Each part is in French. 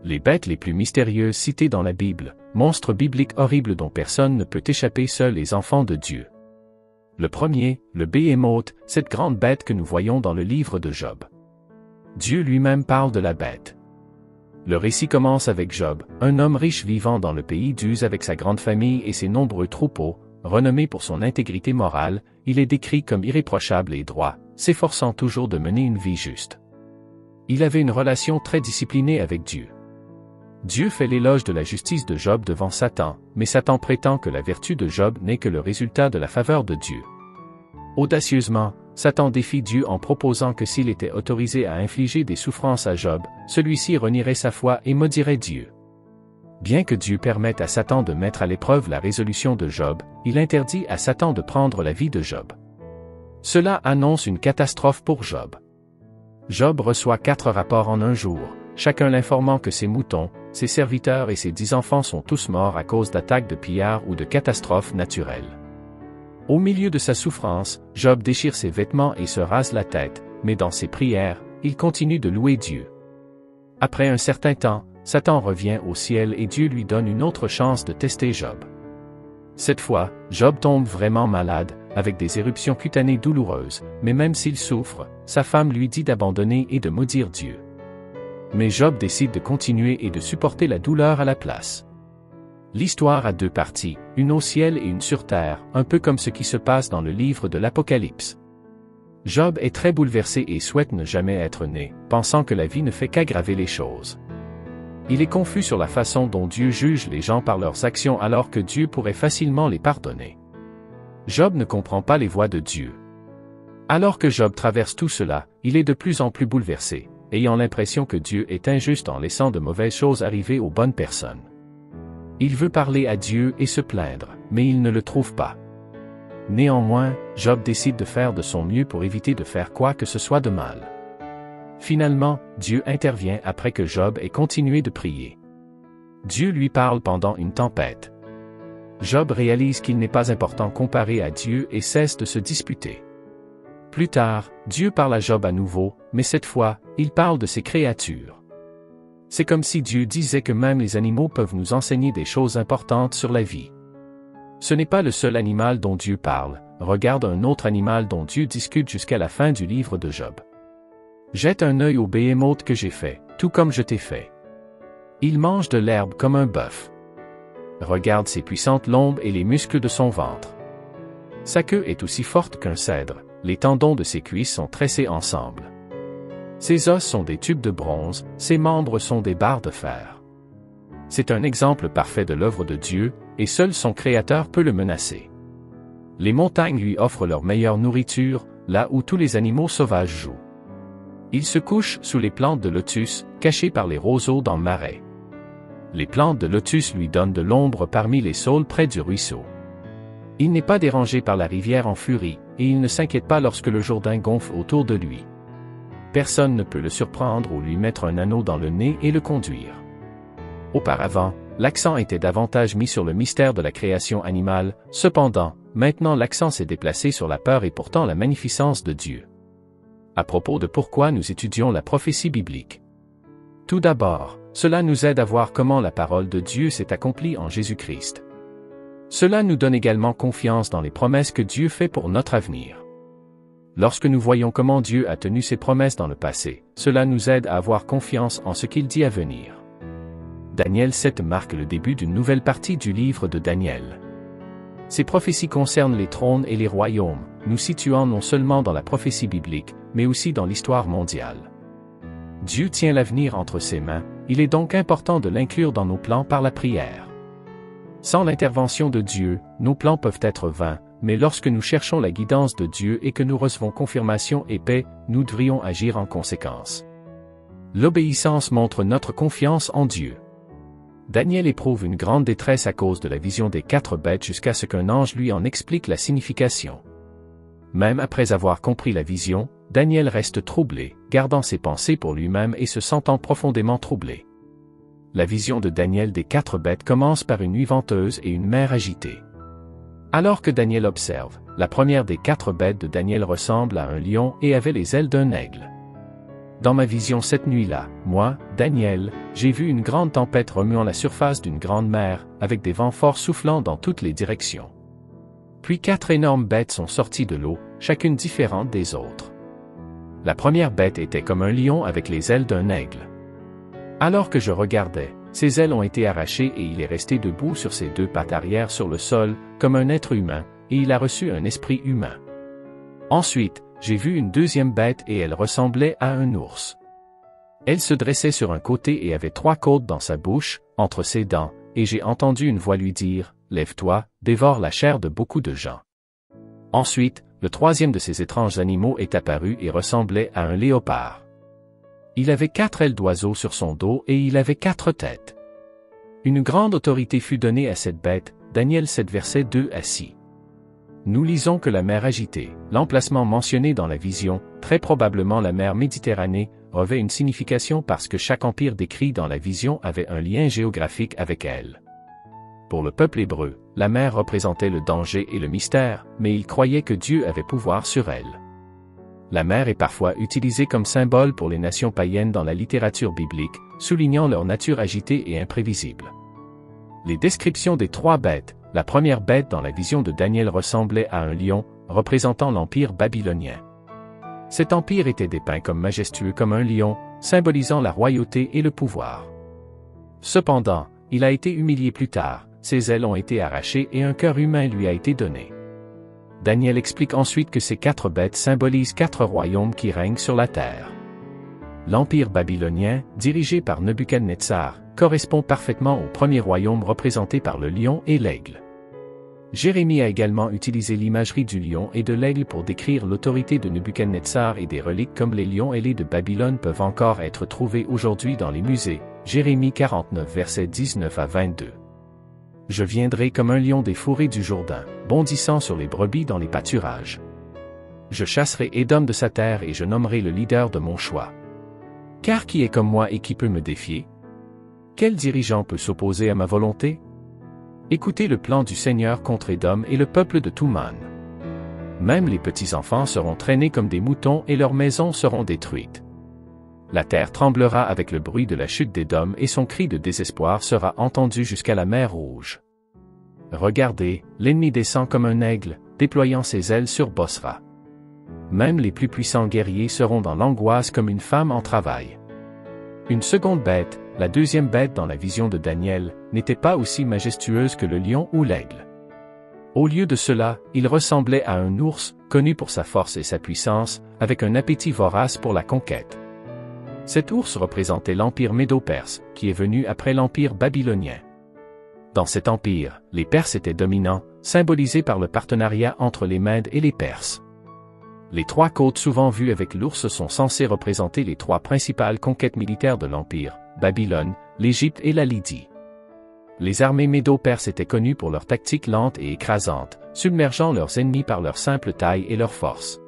Les bêtes les plus mystérieuses citées dans la Bible, monstres bibliques horribles dont personne ne peut échapper, seuls les enfants de Dieu. Le premier, le Béhémoth, cette grande bête que nous voyons dans le livre de Job. Dieu lui-même parle de la bête. Le récit commence avec Job, un homme riche vivant dans le pays d'Uz avec sa grande famille et ses nombreux troupeaux. Renommé pour son intégrité morale, il est décrit comme irréprochable et droit, s'efforçant toujours de mener une vie juste. Il avait une relation très disciplinée avec Dieu. Dieu fait l'éloge de la justice de Job devant Satan, mais Satan prétend que la vertu de Job n'est que le résultat de la faveur de Dieu. Audacieusement, Satan défie Dieu en proposant que s'il était autorisé à infliger des souffrances à Job, celui-ci renierait sa foi et maudirait Dieu. Bien que Dieu permette à Satan de mettre à l'épreuve la résolution de Job, il interdit à Satan de prendre la vie de Job. Cela annonce une catastrophe pour Job. Job reçoit 4 rapports en un jour, chacun l'informant que ses moutons, ses serviteurs et ses 10 enfants sont tous morts à cause d'attaques de pillards ou de catastrophes naturelles. Au milieu de sa souffrance, Job déchire ses vêtements et se rase la tête, mais dans ses prières, il continue de louer Dieu. Après un certain temps, Satan revient au ciel et Dieu lui donne une autre chance de tester Job. Cette fois, Job tombe vraiment malade, avec des éruptions cutanées douloureuses, mais même s'il souffre, sa femme lui dit d'abandonner et de maudire Dieu. Mais Job décide de continuer et de supporter la douleur à la place. L'histoire a 2 parties, une au ciel et une sur terre, un peu comme ce qui se passe dans le livre de l'Apocalypse. Job est très bouleversé et souhaite ne jamais être né, pensant que la vie ne fait qu'aggraver les choses. Il est confus sur la façon dont Dieu juge les gens par leurs actions alors que Dieu pourrait facilement les pardonner. Job ne comprend pas les voies de Dieu. Alors que Job traverse tout cela, il est de plus en plus bouleversé, ayant l'impression que Dieu est injuste en laissant de mauvaises choses arriver aux bonnes personnes. Il veut parler à Dieu et se plaindre, mais il ne le trouve pas. Néanmoins, Job décide de faire de son mieux pour éviter de faire quoi que ce soit de mal. Finalement, Dieu intervient après que Job ait continué de prier. Dieu lui parle pendant une tempête. Job réalise qu'il n'est pas important comparé à Dieu et cesse de se disputer. Plus tard, Dieu parle à Job à nouveau, mais cette fois, il parle de ses créatures. C'est comme si Dieu disait que même les animaux peuvent nous enseigner des choses importantes sur la vie. Ce n'est pas le seul animal dont Dieu parle, regarde un autre animal dont Dieu discute jusqu'à la fin du livre de Job. Jette un œil au Béhémoth que j'ai fait, tout comme je t'ai fait. Il mange de l'herbe comme un bœuf. Regarde ses puissantes lombes et les muscles de son ventre. Sa queue est aussi forte qu'un cèdre, les tendons de ses cuisses sont tressés ensemble. Ses os sont des tubes de bronze, ses membres sont des barres de fer. C'est un exemple parfait de l'œuvre de Dieu, et seul son Créateur peut le menacer. Les montagnes lui offrent leur meilleure nourriture, là où tous les animaux sauvages jouent. Il se couche sous les plantes de lotus, cachées par les roseaux dans le marais. Les plantes de lotus lui donnent de l'ombre parmi les saules près du ruisseau. Il n'est pas dérangé par la rivière en furie, et il ne s'inquiète pas lorsque le Jourdain gonfle autour de lui. Personne ne peut le surprendre ou lui mettre un anneau dans le nez et le conduire. Auparavant, l'accent était davantage mis sur le mystère de la création animale, cependant, maintenant l'accent s'est déplacé sur la peur et pourtant la magnificence de Dieu. À propos de pourquoi nous étudions la prophétie biblique. Tout d'abord, cela nous aide à voir comment la parole de Dieu s'est accomplie en Jésus-Christ. Cela nous donne également confiance dans les promesses que Dieu fait pour notre avenir. Lorsque nous voyons comment Dieu a tenu ses promesses dans le passé, cela nous aide à avoir confiance en ce qu'il dit à venir. Daniel 7 marque le début d'une nouvelle partie du livre de Daniel. Ces prophéties concernent les trônes et les royaumes, nous situant non seulement dans la prophétie biblique, mais aussi dans l'histoire mondiale. Dieu tient l'avenir entre ses mains, il est donc important de l'inclure dans nos plans par la prière. Sans l'intervention de Dieu, nos plans peuvent être vains, mais lorsque nous cherchons la guidance de Dieu et que nous recevons confirmation et paix, nous devrions agir en conséquence. L'obéissance montre notre confiance en Dieu. Daniel éprouve une grande détresse à cause de la vision des 4 bêtes jusqu'à ce qu'un ange lui en explique la signification. Même après avoir compris la vision, Daniel reste troublé, gardant ses pensées pour lui-même et se sentant profondément troublé. La vision de Daniel des 4 bêtes commence par une nuit venteuse et une mer agitée. Alors que Daniel observe, la première des 4 bêtes de Daniel ressemble à un lion et avait les ailes d'un aigle. Dans ma vision cette nuit-là, moi, Daniel, j'ai vu une grande tempête remuant la surface d'une grande mer, avec des vents forts soufflant dans toutes les directions. Puis 4 énormes bêtes sont sorties de l'eau, chacune différente des autres. La première bête était comme un lion avec les ailes d'un aigle. Alors que je regardais, ses ailes ont été arrachées et il est resté debout sur ses 2 pattes arrière sur le sol, comme un être humain, et il a reçu un esprit humain. Ensuite, j'ai vu une deuxième bête et elle ressemblait à un ours. Elle se dressait sur un côté et avait 3 côtes dans sa bouche, entre ses dents, et j'ai entendu une voix lui dire, « Lève-toi, dévore la chair de beaucoup de gens. » Ensuite, le troisième de ces étranges animaux est apparu et ressemblait à un léopard. Il avait 4 ailes d'oiseau sur son dos et il avait 4 têtes. Une grande autorité fut donnée à cette bête, Daniel 7 verset 2 à 6. Nous lisons que la mer agitée, l'emplacement mentionné dans la vision, très probablement la mer Méditerranée, revêt une signification parce que chaque empire décrit dans la vision avait un lien géographique avec elle. Pour le peuple hébreu, la mer représentait le danger et le mystère, mais ils croyaient que Dieu avait pouvoir sur elle. La mer est parfois utilisée comme symbole pour les nations païennes dans la littérature biblique, soulignant leur nature agitée et imprévisible. Les descriptions des 3 bêtes. La première bête dans la vision de Daniel ressemblait à un lion, représentant l'empire babylonien. Cet empire était dépeint comme majestueux comme un lion, symbolisant la royauté et le pouvoir. Cependant, il a été humilié plus tard, ses ailes ont été arrachées et un cœur humain lui a été donné. Daniel explique ensuite que ces 4 bêtes symbolisent 4 royaumes qui règnent sur la terre. L'empire babylonien, dirigé par Nebuchadnezzar, correspond parfaitement au premier royaume représenté par le lion et l'aigle. Jérémie a également utilisé l'imagerie du lion et de l'aigle pour décrire l'autorité de Nebuchadnezzar et des reliques comme les lions ailés de Babylone peuvent encore être trouvés aujourd'hui dans les musées. Jérémie 49 versets 19 à 22. Je viendrai comme un lion des fourrés du Jourdain, bondissant sur les brebis dans les pâturages. Je chasserai Édom de sa terre et je nommerai le leader de mon choix. Car qui est comme moi et qui peut me défier? Quel dirigeant peut s'opposer à ma volonté? Écoutez le plan du Seigneur contre Édom et le peuple de Touman. Même les petits-enfants seront traînés comme des moutons et leurs maisons seront détruites. La terre tremblera avec le bruit de la chute d'Édom et son cri de désespoir sera entendu jusqu'à la mer Rouge. Regardez, l'ennemi descend comme un aigle, déployant ses ailes sur Bosra. Même les plus puissants guerriers seront dans l'angoisse comme une femme en travail. Une seconde bête, la deuxième bête dans la vision de Daniel, n'était pas aussi majestueuse que le lion ou l'aigle. Au lieu de cela, il ressemblait à un ours, connu pour sa force et sa puissance, avec un appétit vorace pour la conquête. Cet ours représentait l'empire médo-perse, qui est venu après l'empire babylonien. Dans cet empire, les Perses étaient dominants, symbolisés par le partenariat entre les Mèdes et les Perses. Les 3 côtes souvent vues avec l'ours sont censées représenter les 3 principales conquêtes militaires de l'empire, Babylone, l'Égypte et la Lydie. Les armées médo-perses étaient connues pour leur tactique lente et écrasante, submergeant leurs ennemis par leur simple taille et leur force.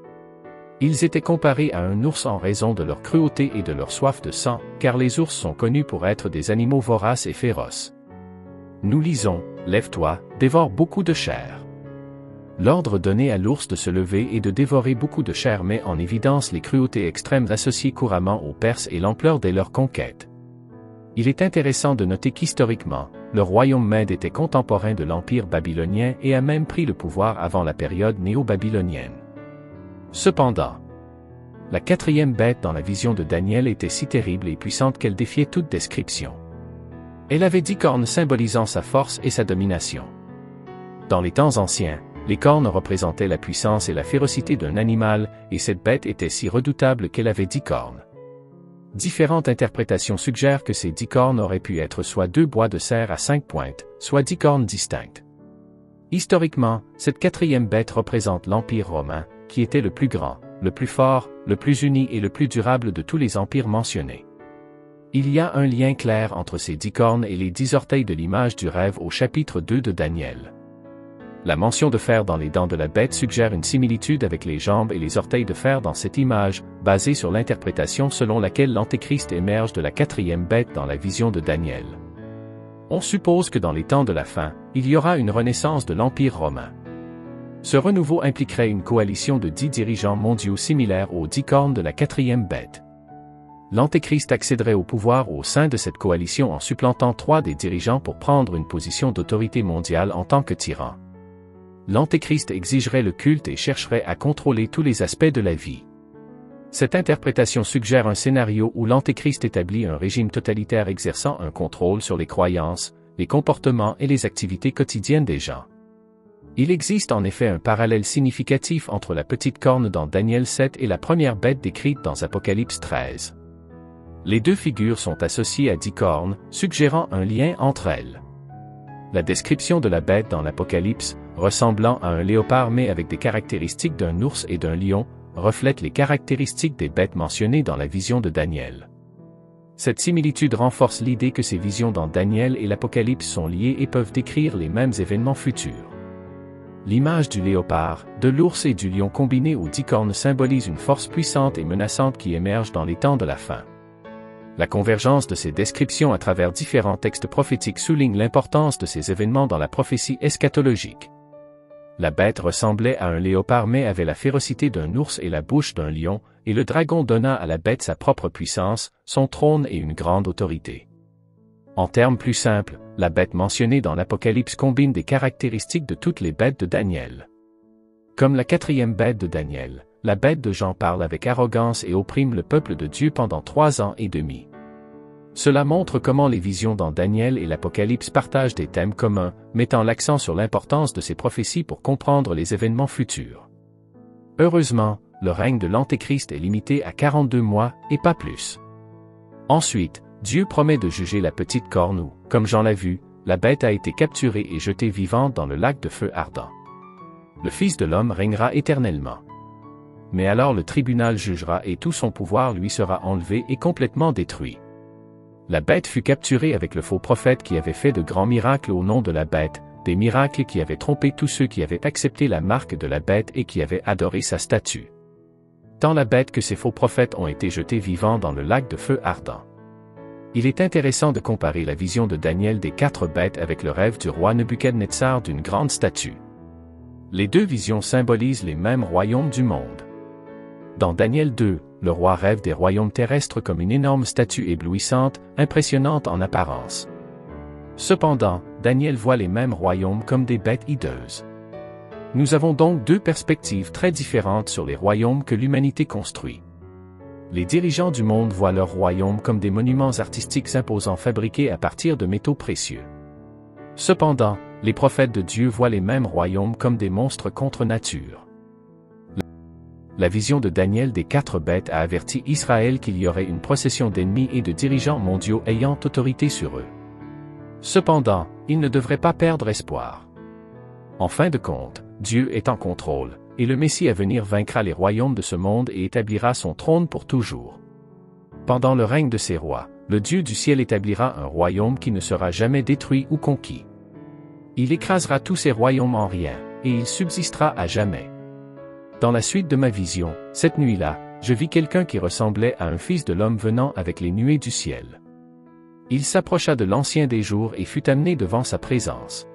Ils étaient comparés à un ours en raison de leur cruauté et de leur soif de sang, car les ours sont connus pour être des animaux voraces et féroces. Nous lisons, « Lève-toi, dévore beaucoup de chair ». L'ordre donné à l'ours de se lever et de dévorer beaucoup de chair met en évidence les cruautés extrêmes associées couramment aux Perses et l'ampleur de leurs conquêtes. Il est intéressant de noter qu'historiquement, le royaume Mède était contemporain de l'empire babylonien et a même pris le pouvoir avant la période néo-babylonienne. Cependant, la 4e bête dans la vision de Daniel était si terrible et puissante qu'elle défiait toute description. Elle avait 10 cornes symbolisant sa force et sa domination. Dans les temps anciens, les cornes représentaient la puissance et la férocité d'un animal, et cette bête était si redoutable qu'elle avait 10 cornes. Différentes interprétations suggèrent que ces 10 cornes auraient pu être soit 2 bois de cerf à 5 pointes, soit 10 cornes distinctes. Historiquement, cette 4e bête représente l'Empire romain, qui était le plus grand, le plus fort, le plus uni et le plus durable de tous les empires mentionnés. Il y a un lien clair entre ces 10 cornes et les 10 orteils de l'image du rêve au chapitre 2 de Daniel. La mention de fer dans les dents de la bête suggère une similitude avec les jambes et les orteils de fer dans cette image, basée sur l'interprétation selon laquelle l'Antéchrist émerge de la 4e bête dans la vision de Daniel. On suppose que dans les temps de la fin, il y aura une renaissance de l'Empire romain. Ce renouveau impliquerait une coalition de 10 dirigeants mondiaux similaires aux 10 cornes de la 4e bête. l'Antéchrist accéderait au pouvoir au sein de cette coalition en supplantant 3 des dirigeants pour prendre une position d'autorité mondiale en tant que tyran. L'Antéchrist exigerait le culte et chercherait à contrôler tous les aspects de la vie. Cette interprétation suggère un scénario où l'Antéchrist établit un régime totalitaire exerçant un contrôle sur les croyances, les comportements et les activités quotidiennes des gens. Il existe en effet un parallèle significatif entre la petite corne dans Daniel 7 et la première bête décrite dans Apocalypse 13. Les 2 figures sont associées à 10 cornes, suggérant un lien entre elles. La description de la bête dans l'Apocalypse, ressemblant à un léopard mais avec des caractéristiques d'un ours et d'un lion, reflète les caractéristiques des bêtes mentionnées dans la vision de Daniel. Cette similitude renforce l'idée que ces visions dans Daniel et l'Apocalypse sont liées et peuvent décrire les mêmes événements futurs. L'image du léopard, de l'ours et du lion combinés aux 10 cornes symbolise une force puissante et menaçante qui émerge dans les temps de la fin. La convergence de ces descriptions à travers différents textes prophétiques souligne l'importance de ces événements dans la prophétie eschatologique. La bête ressemblait à un léopard mais avait la férocité d'un ours et la bouche d'un lion, et le dragon donna à la bête sa propre puissance, son trône et une grande autorité. En termes plus simples, la bête mentionnée dans l'Apocalypse combine des caractéristiques de toutes les bêtes de Daniel. Comme la 4e bête de Daniel, la bête de Jean parle avec arrogance et opprime le peuple de Dieu pendant 3 ans et demi. Cela montre comment les visions dans Daniel et l'Apocalypse partagent des thèmes communs, mettant l'accent sur l'importance de ces prophéties pour comprendre les événements futurs. Heureusement, le règne de l'Antéchrist est limité à 42 mois, et pas plus. Ensuite, Dieu promet de juger la petite corne où, comme Jean l'a vu, la bête a été capturée et jetée vivante dans le lac de feu ardent. Le Fils de l'homme régnera éternellement. Mais alors le tribunal jugera et tout son pouvoir lui sera enlevé et complètement détruit. La bête fut capturée avec le faux prophète qui avait fait de grands miracles au nom de la bête, des miracles qui avaient trompé tous ceux qui avaient accepté la marque de la bête et qui avaient adoré sa statue. Tant la bête que ses faux prophètes ont été jetés vivants dans le lac de feu ardent. Il est intéressant de comparer la vision de Daniel des 4 bêtes avec le rêve du roi Nebuchadnezzar d'une grande statue. Les 2 visions symbolisent les mêmes royaumes du monde. Dans Daniel 2, le roi rêve des royaumes terrestres comme une énorme statue éblouissante, impressionnante en apparence. Cependant, Daniel voit les mêmes royaumes comme des bêtes hideuses. Nous avons donc 2 perspectives très différentes sur les royaumes que l'humanité construit. Les dirigeants du monde voient leurs royaumes comme des monuments artistiques imposants fabriqués à partir de métaux précieux. Cependant, les prophètes de Dieu voient les mêmes royaumes comme des monstres contre nature. La vision de Daniel des 4 bêtes a averti Israël qu'il y aurait une procession d'ennemis et de dirigeants mondiaux ayant autorité sur eux. Cependant, ils ne devraient pas perdre espoir. En fin de compte, Dieu est en contrôle, et le Messie à venir vaincra les royaumes de ce monde et établira son trône pour toujours. Pendant le règne de ces rois, le Dieu du ciel établira un royaume qui ne sera jamais détruit ou conquis. Il écrasera tous ces royaumes en rien, et il subsistera à jamais. Dans la suite de ma vision, cette nuit-là, je vis quelqu'un qui ressemblait à un fils de l'homme venant avec les nuées du ciel. Il s'approcha de l'Ancien des jours et fut amené devant sa présence.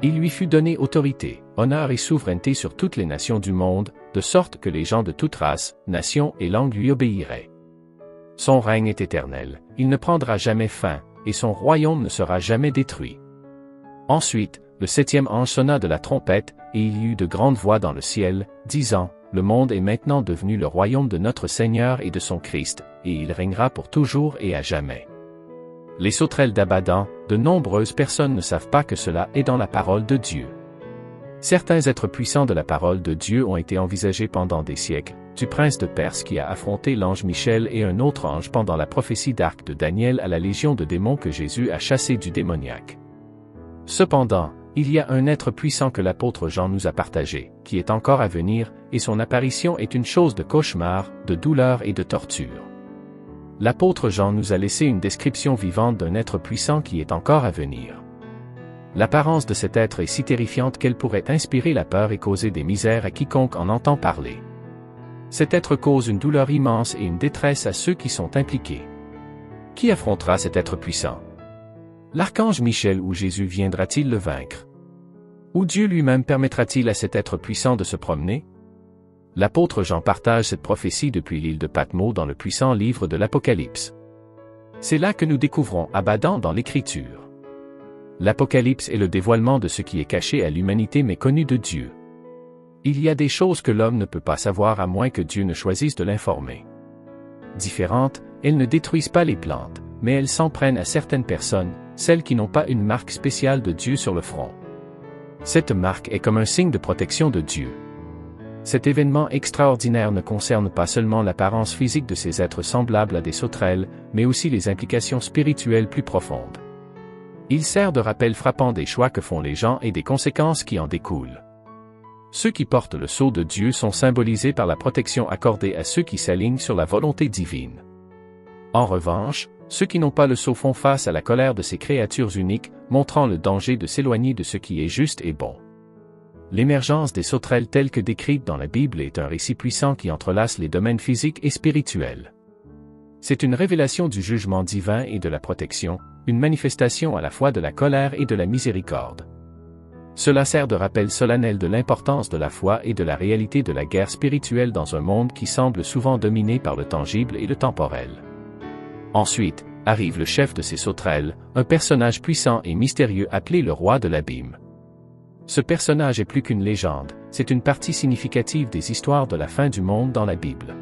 Il lui fut donné autorité, honneur et souveraineté sur toutes les nations du monde, de sorte que les gens de toute race, nation et langue lui obéiraient. Son règne est éternel, il ne prendra jamais fin, et son royaume ne sera jamais détruit. Ensuite, le 7e ange sonna de la trompette, et il y eut de grandes voix dans le ciel, disant, « Le monde est maintenant devenu le royaume de notre Seigneur et de son Christ, et il régnera pour toujours et à jamais. » Les sauterelles d'Abadan, de nombreuses personnes ne savent pas que cela est dans la parole de Dieu. Certains êtres puissants de la parole de Dieu ont été envisagés pendant des siècles, du prince de Perse qui a affronté l'ange Michel et un autre ange pendant la prophétie d'Arc de Daniel à la légion de démons que Jésus a chassé du démoniaque. Cependant, il y a un être puissant que l'apôtre Jean nous a partagé, qui est encore à venir, et son apparition est une chose de cauchemar, de douleur et de torture. L'apôtre Jean nous a laissé une description vivante d'un être puissant qui est encore à venir. L'apparence de cet être est si terrifiante qu'elle pourrait inspirer la peur et causer des misères à quiconque en entend parler. Cet être cause une douleur immense et une détresse à ceux qui sont impliqués. Qui affrontera cet être puissant? L'archange Michel ou Jésus viendra-t-il le vaincre? Ou Dieu lui-même permettra-t-il à cet être puissant de se promener? L'apôtre Jean partage cette prophétie depuis l'île de Patmos dans le puissant livre de l'Apocalypse. C'est là que nous découvrons Abaddon dans l'Écriture. L'Apocalypse est le dévoilement de ce qui est caché à l'humanité mais connu de Dieu. Il y a des choses que l'homme ne peut pas savoir à moins que Dieu ne choisisse de l'informer. Différentes, elles ne détruisent pas les plantes, mais elles s'en prennent à certaines personnes, celles qui n'ont pas une marque spéciale de Dieu sur le front. Cette marque est comme un signe de protection de Dieu. Cet événement extraordinaire ne concerne pas seulement l'apparence physique de ces êtres semblables à des sauterelles, mais aussi les implications spirituelles plus profondes. Il sert de rappel frappant des choix que font les gens et des conséquences qui en découlent. Ceux qui portent le sceau de Dieu sont symbolisés par la protection accordée à ceux qui s'alignent sur la volonté divine. En revanche, ceux qui n'ont pas le sceau font face à la colère de ces créatures uniques, montrant le danger de s'éloigner de ce qui est juste et bon. L'émergence des sauterelles telles que décrites dans la Bible est un récit puissant qui entrelace les domaines physiques et spirituels. C'est une révélation du jugement divin et de la protection, une manifestation à la fois de la colère et de la miséricorde. Cela sert de rappel solennel de l'importance de la foi et de la réalité de la guerre spirituelle dans un monde qui semble souvent dominé par le tangible et le temporel. Ensuite, arrive le chef de ces sauterelles, un personnage puissant et mystérieux appelé le roi de l'abîme. Ce personnage est plus qu'une légende, c'est une partie significative des histoires de la fin du monde dans la Bible.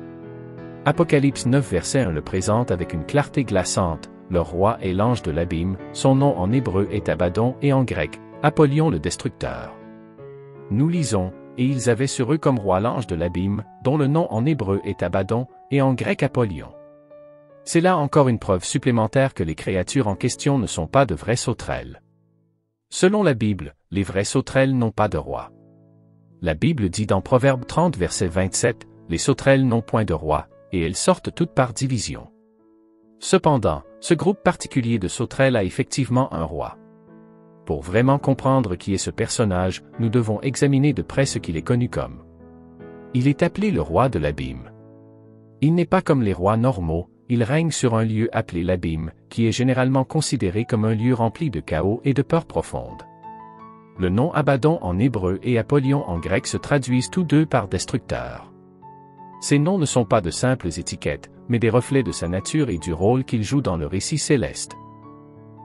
Apocalypse 9 verset 1 le présente avec une clarté glaçante, le roi est l'ange de l'abîme, son nom en hébreu est Abaddon et en grec, Apollyon le destructeur. Nous lisons, et ils avaient sur eux comme roi l'ange de l'abîme, dont le nom en hébreu est Abaddon, et en grec Apollyon. C'est là encore une preuve supplémentaire que les créatures en question ne sont pas de vraies sauterelles. Selon la Bible, les vraies sauterelles n'ont pas de roi. La Bible dit dans Proverbe 30 verset 27, les sauterelles n'ont point de roi, et elles sortent toutes par division. Cependant, ce groupe particulier de sauterelles a effectivement un roi. Pour vraiment comprendre qui est ce personnage, nous devons examiner de près ce qu'il est connu comme. Il est appelé le roi de l'abîme. Il n'est pas comme les rois normaux, il règne sur un lieu appelé l'abîme, qui est généralement considéré comme un lieu rempli de chaos et de peur profonde. Le nom Abaddon en hébreu et Apollyon en grec se traduisent tous deux par destructeur. Ces noms ne sont pas de simples étiquettes, mais des reflets de sa nature et du rôle qu'il joue dans le récit céleste.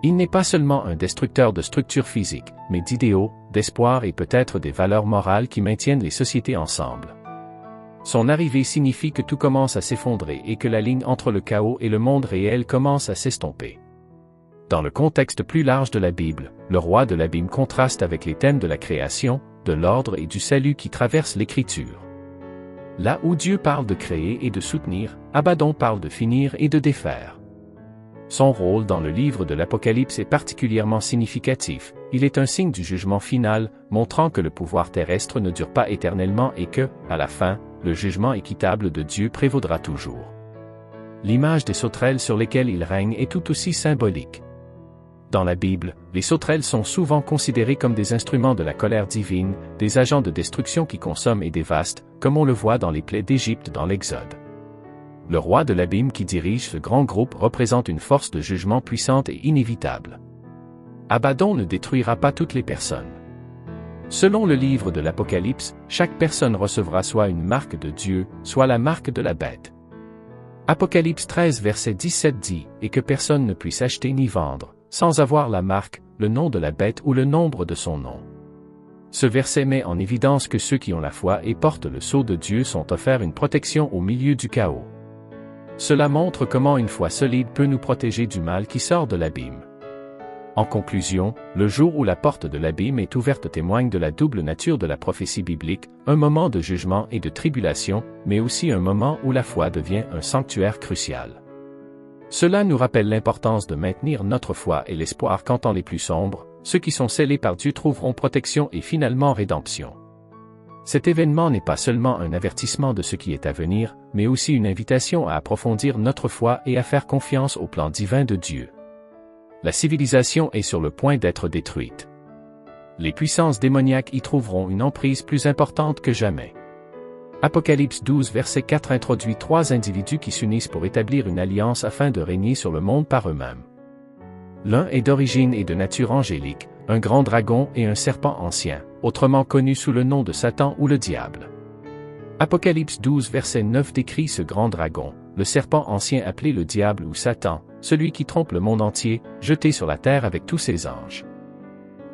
Il n'est pas seulement un destructeur de structures physiques, mais d'idéaux, d'espoir et peut-être des valeurs morales qui maintiennent les sociétés ensemble. Son arrivée signifie que tout commence à s'effondrer et que la ligne entre le chaos et le monde réel commence à s'estomper. Dans le contexte plus large de la Bible, le roi de l'abîme contraste avec les thèmes de la création, de l'ordre et du salut qui traversent l'Écriture. Là où Dieu parle de créer et de soutenir, Abaddon parle de finir et de défaire. Son rôle dans le livre de l'Apocalypse est particulièrement significatif, il est un signe du jugement final, montrant que le pouvoir terrestre ne dure pas éternellement et que, à la fin, le jugement équitable de Dieu prévaudra toujours. L'image des sauterelles sur lesquelles il règne est tout aussi symbolique. Dans la Bible, les sauterelles sont souvent considérées comme des instruments de la colère divine, des agents de destruction qui consomment et dévastent, comme on le voit dans les plaies d'Égypte dans l'Exode. Le roi de l'abîme qui dirige ce grand groupe représente une force de jugement puissante et inévitable. Abaddon ne détruira pas toutes les personnes. Selon le livre de l'Apocalypse, chaque personne recevra soit une marque de Dieu, soit la marque de la bête. Apocalypse 13 verset 17 dit, « Et que personne ne puisse acheter ni vendre, sans avoir la marque, le nom de la bête ou le nombre de son nom. » Ce verset met en évidence que ceux qui ont la foi et portent le sceau de Dieu sont offerts une protection au milieu du chaos. Cela montre comment une foi solide peut nous protéger du mal qui sort de l'abîme. En conclusion, le jour où la porte de l'abîme est ouverte témoigne de la double nature de la prophétie biblique, un moment de jugement et de tribulation, mais aussi un moment où la foi devient un sanctuaire crucial. Cela nous rappelle l'importance de maintenir notre foi et l'espoir qu'en temps les plus sombres, ceux qui sont scellés par Dieu trouveront protection et finalement rédemption. Cet événement n'est pas seulement un avertissement de ce qui est à venir, mais aussi une invitation à approfondir notre foi et à faire confiance au plan divin de Dieu. La civilisation est sur le point d'être détruite. Les puissances démoniaques y trouveront une emprise plus importante que jamais. Apocalypse 12 verset 4 introduit 3 individus qui s'unissent pour établir une alliance afin de régner sur le monde par eux-mêmes. L'un est d'origine et de nature angélique, un grand dragon et un serpent ancien, autrement connu sous le nom de Satan ou le diable. Apocalypse 12 verset 9 décrit ce grand dragon, le serpent ancien appelé le diable ou Satan, celui qui trompe le monde entier, jeté sur la terre avec tous ses anges.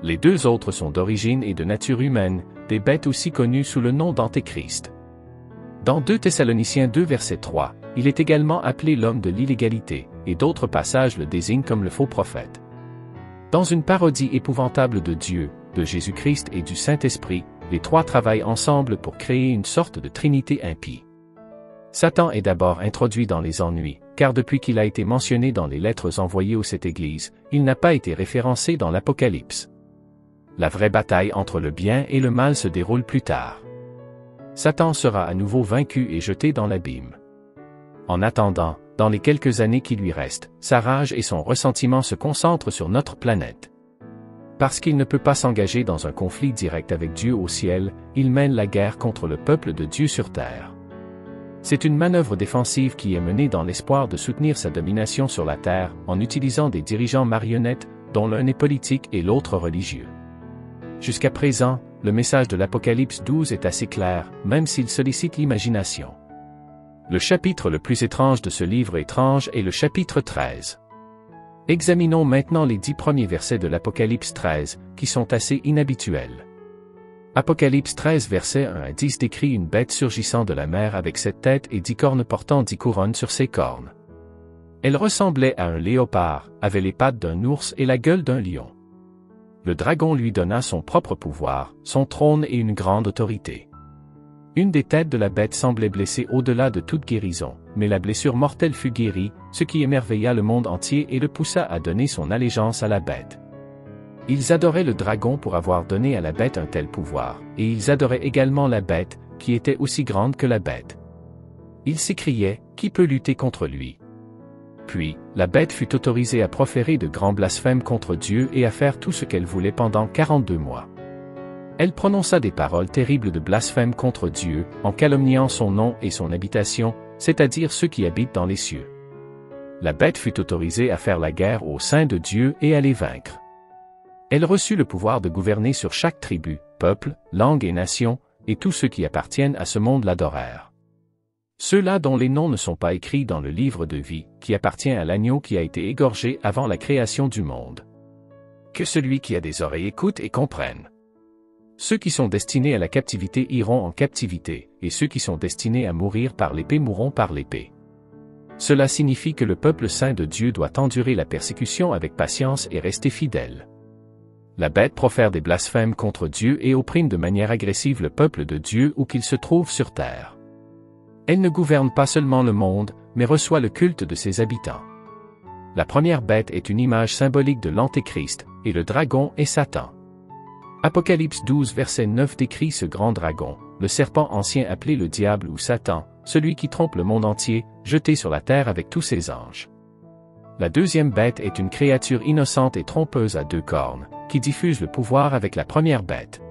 Les deux autres sont d'origine et de nature humaine, des bêtes aussi connues sous le nom d'Antéchrist. Dans 2 Thessaloniciens 2 verset 3, il est également appelé l'homme de l'illégalité, et d'autres passages le désignent comme le faux prophète. Dans une parodie épouvantable de Dieu, de Jésus-Christ et du Saint-Esprit, les trois travaillent ensemble pour créer une sorte de trinité impie. Satan est d'abord introduit dans les ennuis, car depuis qu'il a été mentionné dans les lettres envoyées aux 7 églises, il n'a pas été référencé dans l'Apocalypse. La vraie bataille entre le bien et le mal se déroule plus tard. Satan sera à nouveau vaincu et jeté dans l'abîme. En attendant, dans les quelques années qui lui restent, sa rage et son ressentiment se concentrent sur notre planète. Parce qu'il ne peut pas s'engager dans un conflit direct avec Dieu au ciel, il mène la guerre contre le peuple de Dieu sur terre. C'est une manœuvre défensive qui est menée dans l'espoir de soutenir sa domination sur la terre, en utilisant des dirigeants marionnettes, dont l'un est politique et l'autre religieux. Jusqu'à présent, le message de l'Apocalypse 12 est assez clair, même s'il sollicite l'imagination. Le chapitre le plus étrange de ce livre étrange est le chapitre 13. Examinons maintenant les 10 premiers versets de l'Apocalypse 13, qui sont assez inhabituels. Apocalypse 13 versets 1 à 10 décrit une bête surgissant de la mer avec 7 têtes et 10 cornes portant 10 couronnes sur ses cornes. Elle ressemblait à un léopard, avait les pattes d'un ours et la gueule d'un lion. Le dragon lui donna son propre pouvoir, son trône et une grande autorité. Une des têtes de la bête semblait blessée au-delà de toute guérison, mais la blessure mortelle fut guérie, ce qui émerveilla le monde entier et le poussa à donner son allégeance à la bête. Ils adoraient le dragon pour avoir donné à la bête un tel pouvoir, et ils adoraient également la bête, qui était aussi grande que la bête. Ils s'écriaient, « Qui peut lutter contre lui ?» Puis, la bête fut autorisée à proférer de grands blasphèmes contre Dieu et à faire tout ce qu'elle voulait pendant 42 mois. Elle prononça des paroles terribles de blasphème contre Dieu, en calomniant son nom et son habitation, c'est-à-dire ceux qui habitent dans les cieux. La bête fut autorisée à faire la guerre au sein de Dieu et à les vaincre. Elle reçut le pouvoir de gouverner sur chaque tribu, peuple, langue et nation, et tous ceux qui appartiennent à ce monde l'adorèrent. Ceux-là dont les noms ne sont pas écrits dans le livre de vie, qui appartient à l'agneau qui a été égorgé avant la création du monde. Que celui qui a des oreilles écoute et comprenne. Ceux qui sont destinés à la captivité iront en captivité, et ceux qui sont destinés à mourir par l'épée mourront par l'épée. Cela signifie que le peuple saint de Dieu doit endurer la persécution avec patience et rester fidèle. La bête profère des blasphèmes contre Dieu et opprime de manière agressive le peuple de Dieu où qu'il se trouve sur terre. Elle ne gouverne pas seulement le monde, mais reçoit le culte de ses habitants. La première bête est une image symbolique de l'Antéchrist, et le dragon est Satan. Apocalypse 12 verset 9 décrit ce grand dragon, le serpent ancien appelé le diable ou Satan, celui qui trompe le monde entier, jeté sur la terre avec tous ses anges. La deuxième bête est une créature innocente et trompeuse à 2 cornes, qui diffuse le pouvoir avec la première bête.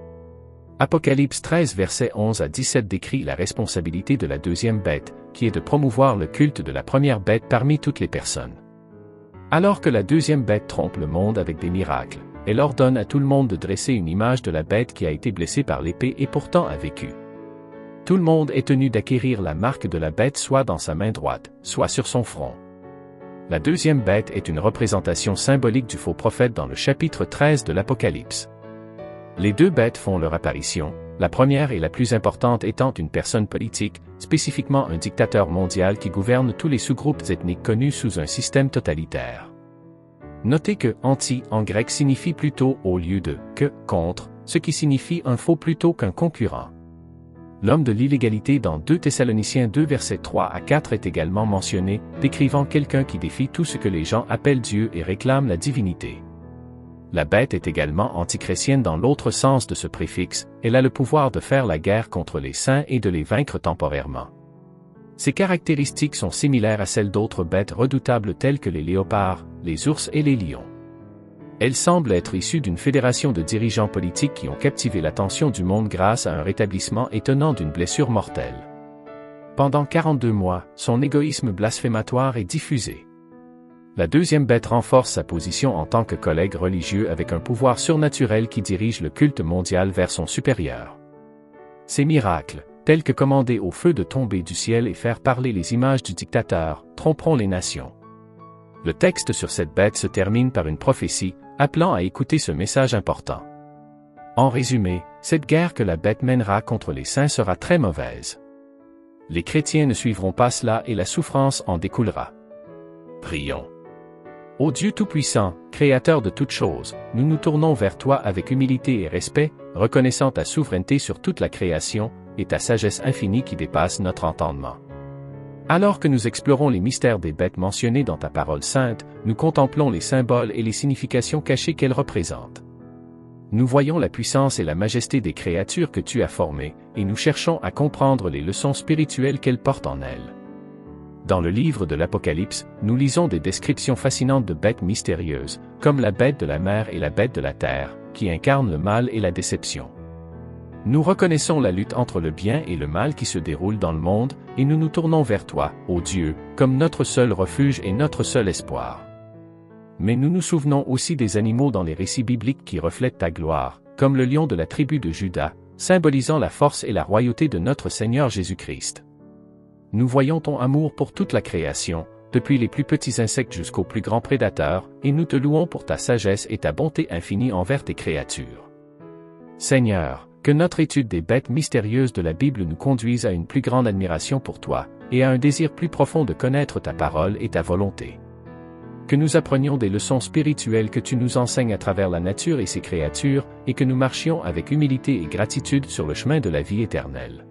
Apocalypse 13 versets 11 à 17 décrit la responsabilité de la deuxième bête, qui est de promouvoir le culte de la première bête parmi toutes les personnes. Alors que la deuxième bête trompe le monde avec des miracles, elle ordonne à tout le monde de dresser une image de la bête qui a été blessée par l'épée et pourtant a vécu. Tout le monde est tenu d'acquérir la marque de la bête soit dans sa main droite, soit sur son front. La deuxième bête est une représentation symbolique du faux prophète dans le chapitre 13 de l'Apocalypse. Les 2 bêtes font leur apparition, la première et la plus importante étant une personne politique, spécifiquement un dictateur mondial qui gouverne tous les sous-groupes ethniques connus sous un système totalitaire. Notez que « anti » en grec signifie plutôt au lieu de « que » contre, ce qui signifie un faux plutôt qu'un concurrent. L'homme de l'illégalité dans 2 Thessaloniciens 2 versets 3 à 4 est également mentionné, décrivant quelqu'un qui défie tout ce que les gens appellent Dieu et réclame la divinité. La bête est également antichrétienne dans l'autre sens de ce préfixe, elle a le pouvoir de faire la guerre contre les saints et de les vaincre temporairement. Ses caractéristiques sont similaires à celles d'autres bêtes redoutables telles que les léopards, les ours et les lions. Elle semble être issue d'une fédération de dirigeants politiques qui ont captivé l'attention du monde grâce à un rétablissement étonnant d'une blessure mortelle. Pendant 42 mois, son égoïsme blasphématoire est diffusé. La deuxième bête renforce sa position en tant que collègue religieux avec un pouvoir surnaturel qui dirige le culte mondial vers son supérieur. Ces miracles, tels que commander au feu de tomber du ciel et faire parler les images du dictateur, tromperont les nations. Le texte sur cette bête se termine par une prophétie, appelant à écouter ce message important. En résumé, cette guerre que la bête mènera contre les saints sera très mauvaise. Les chrétiens ne suivront pas cela et la souffrance en découlera. Prions. Ô Dieu Tout-Puissant, Créateur de toutes choses, nous nous tournons vers toi avec humilité et respect, reconnaissant ta souveraineté sur toute la création, et ta sagesse infinie qui dépasse notre entendement. Alors que nous explorons les mystères des bêtes mentionnées dans ta parole sainte, nous contemplons les symboles et les significations cachées qu'elles représentent. Nous voyons la puissance et la majesté des créatures que tu as formées, et nous cherchons à comprendre les leçons spirituelles qu'elles portent en elles. Dans le livre de l'Apocalypse, nous lisons des descriptions fascinantes de bêtes mystérieuses, comme la bête de la mer et la bête de la terre, qui incarnent le mal et la déception. Nous reconnaissons la lutte entre le bien et le mal qui se déroule dans le monde, et nous nous tournons vers toi, ô Dieu, comme notre seul refuge et notre seul espoir. Mais nous nous souvenons aussi des animaux dans les récits bibliques qui reflètent ta gloire, comme le lion de la tribu de Juda, symbolisant la force et la royauté de notre Seigneur Jésus-Christ. Nous voyons ton amour pour toute la création, depuis les plus petits insectes jusqu'aux plus grands prédateurs, et nous te louons pour ta sagesse et ta bonté infinie envers tes créatures. Seigneur, que notre étude des bêtes mystérieuses de la Bible nous conduise à une plus grande admiration pour toi, et à un désir plus profond de connaître ta parole et ta volonté. Que nous apprenions des leçons spirituelles que tu nous enseignes à travers la nature et ses créatures, et que nous marchions avec humilité et gratitude sur le chemin de la vie éternelle.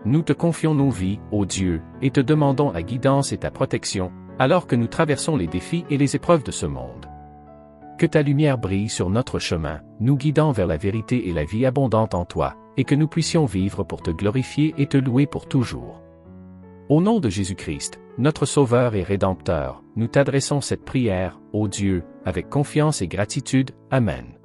Nous te confions nos vies, ô Dieu, et te demandons ta guidance et ta protection, alors que nous traversons les défis et les épreuves de ce monde. Que ta lumière brille sur notre chemin, nous guidant vers la vérité et la vie abondante en toi, et que nous puissions vivre pour te glorifier et te louer pour toujours. Au nom de Jésus-Christ, notre Sauveur et Rédempteur, nous t'adressons cette prière, ô Dieu, avec confiance et gratitude. Amen.